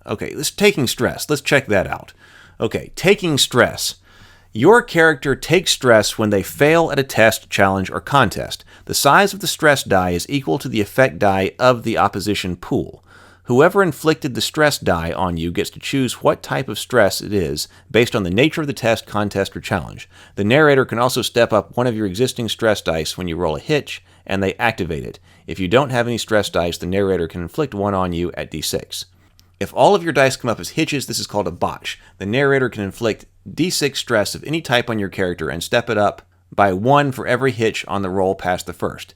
Okay, taking stress. Let's check that out. Okay, taking stress. Your character takes stress when they fail at a test, challenge, or contest. The size of the stress die is equal to the effect die of the opposition pool. Whoever inflicted the stress die on you gets to choose what type of stress it is based on the nature of the test, contest, or challenge. The narrator can also step up one of your existing stress dice when you roll a hitch, and they activate it. If you don't have any stress dice, the narrator can inflict one on you at d6. If all of your dice come up as hitches, this is called a botch. The narrator can inflict d6 stress of any type on your character and step it up by 1 for every hitch on the roll past the first.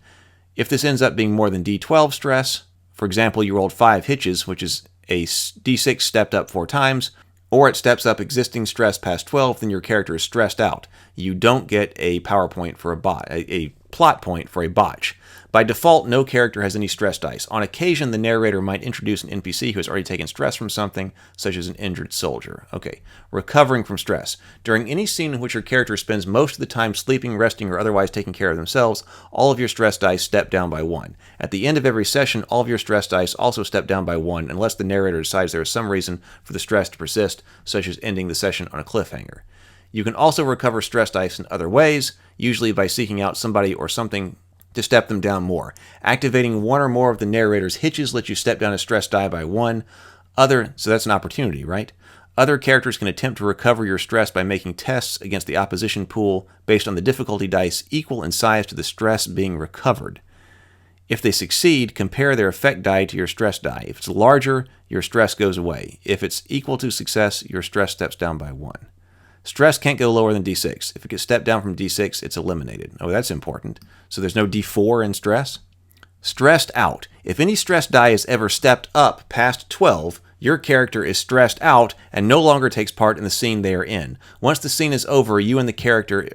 If this ends up being more than d12 stress, for example, you rolled 5 hitches, which is a d6 stepped up 4 times, or it steps up existing stress past 12, then your character is stressed out. You don't get a plot point for a botch. By default, no character has any stress dice. On occasion, the narrator might introduce an NPC who has already taken stress from something, such as an injured soldier. Okay, recovering from stress. During any scene in which your character spends most of the time sleeping, resting, or otherwise taking care of themselves, all of your stress dice step down by 1. At the end of every session, all of your stress dice also step down by 1, unless the narrator decides there is some reason for the stress to persist, such as ending the session on a cliffhanger. You can also recover stress dice in other ways, usually by seeking out somebody or something to step them down more. Activating one or more of the narrator's hitches lets you step down a stress die by 1. So that's an opportunity, right? Other characters can attempt to recover your stress by making tests against the opposition pool based on the difficulty dice equal in size to the stress being recovered. If they succeed, compare their effect die to your stress die. If it's larger, your stress goes away. If it's equal to success, your stress steps down by 1. Stress can't go lower than d6. If it gets stepped down from d6, it's eliminated. Oh, that's important. So there's no d4 in stress. Stressed out. If any stress die is ever stepped up past 12, your character is stressed out and no longer takes part in the scene they are in. Once the scene is over, you and the character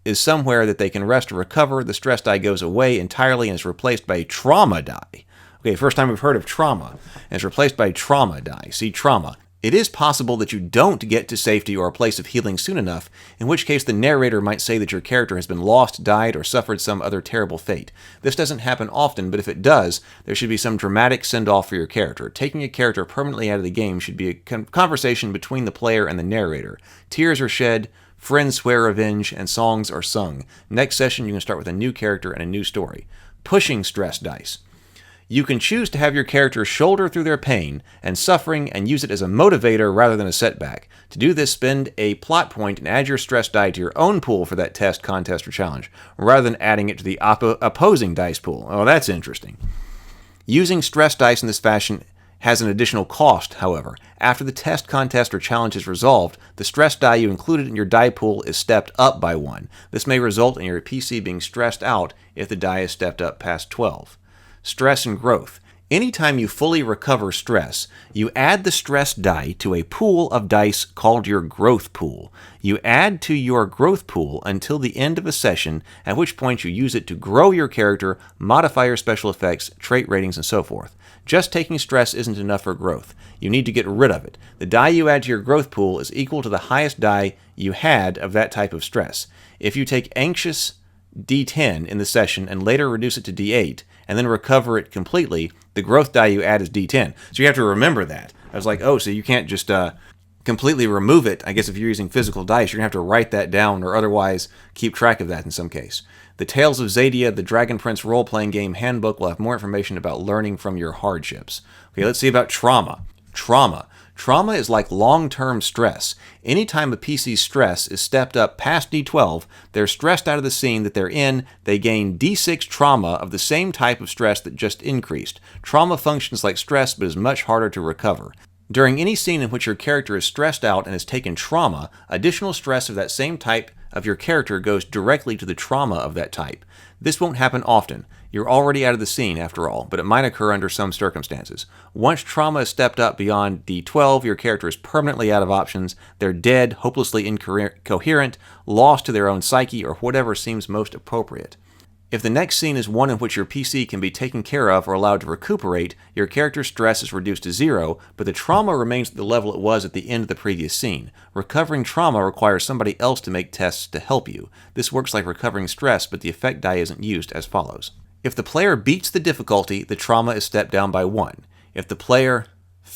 is somewhere that they can rest or recover. The stress die goes away entirely and is replaced by a trauma die. Okay, first time we've heard of trauma. And it's replaced by a trauma die. See, trauma. It is possible that you don't get to safety or a place of healing soon enough, in which case the narrator might say that your character has been lost, died, or suffered some other terrible fate. This doesn't happen often, but if it does, there should be some dramatic send-off for your character. Taking a character permanently out of the game should be a conversation between the player and the narrator. Tears are shed, friends swear revenge, and songs are sung. Next session, you can start with a new character and a new story. Pushing stress dice. You can choose to have your character shoulder through their pain and suffering and use it as a motivator rather than a setback. To do this, spend a plot point and add your stress die to your own pool for that test, contest, or challenge, rather than adding it to the opposing dice pool. Oh, that's interesting. Using stress dice in this fashion has an additional cost, however. After the test, contest, or challenge is resolved, the stress die you included in your die pool is stepped up by 1. This may result in your PC being stressed out if the die is stepped up past 12. Stress and growth. Anytime you fully recover stress, you add the stress die to a pool of dice called your growth pool. You add to your growth pool until the end of a session, at which point you use it to grow your character, modify your special effects, trait ratings, and so forth. Just taking stress isn't enough for growth. You need to get rid of it. The die you add to your growth pool is equal to the highest die you had of that type of stress. If you take anxious D10 in the session and later reduce it to D8, and then recover it completely, the growth die you add is D10. So you have to remember that. I was like, oh, so you can't just completely remove it. I guess if you're using physical dice, you're going to have to write that down or otherwise keep track of that in some case. The Tales of Xadia, the Dragon Prince role-playing game handbook will have more information about learning from your hardships. Okay, let's see about trauma. Trauma is like long-term stress. Anytime a PC's stress is stepped up past D12, they're stressed out of the scene that they're in, they gain D6 trauma of the same type of stress that just increased. Trauma functions like stress, but is much harder to recover. During any scene in which your character is stressed out and has taken trauma, additional stress of that same type of your character goes directly to the trauma of that type. This won't happen often. You're already out of the scene, after all, but it might occur under some circumstances. Once trauma is stepped up beyond D12, your character is permanently out of options. They're dead, hopelessly incoherent, lost to their own psyche, or whatever seems most appropriate. If the next scene is one in which your PC can be taken care of or allowed to recuperate, your character's stress is reduced to 0, but the trauma remains at the level it was at the end of the previous scene. Recovering trauma requires somebody else to make tests to help you. This works like recovering stress, but the effect die isn't used as follows. If the player beats the difficulty, the trauma is stepped down by 1. If the player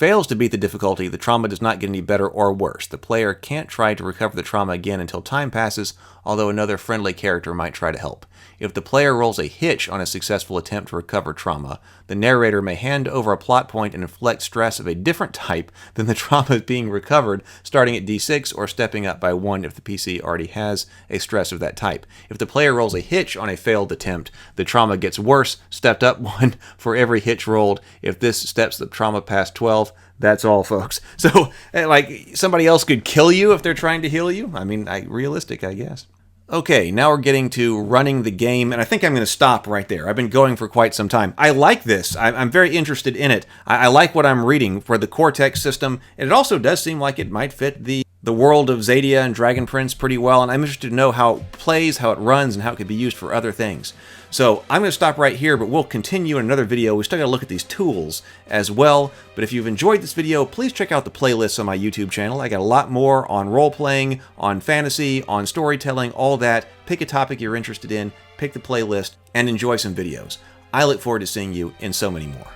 fails to beat the difficulty, the trauma does not get any better or worse. The player can't try to recover the trauma again until time passes, although another friendly character might try to help. If the player rolls a hitch on a successful attempt to recover trauma, the narrator may hand over a plot point and inflict stress of a different type than the trauma being recovered, starting at D6 or stepping up by 1 if the PC already has a stress of that type. If the player rolls a hitch on a failed attempt, the trauma gets worse, stepped up 1 for every hitch rolled. If this steps the trauma past 12, that's all, folks. So, like, somebody else could kill you if they're trying to heal you? I mean, realistic, I guess. Okay, now we're getting to running the game, and I think I'm going to stop right there. I've been going for quite some time. I like this. I'm very interested in it. I like what I'm reading for the Cortex system, and it also does seem like it might fit the world of Xadia and Dragon Prince pretty well, and I'm interested to know how it plays, how it runs, and how it could be used for other things. So I'm going to stop right here, but we'll continue in another video. We still got to look at these tools as well. But if you've enjoyed this video, please check out the playlists on my YouTube channel. I got a lot more on role-playing, on fantasy, on storytelling, all that. Pick a topic you're interested in, pick the playlist, and enjoy some videos. I look forward to seeing you in so many more.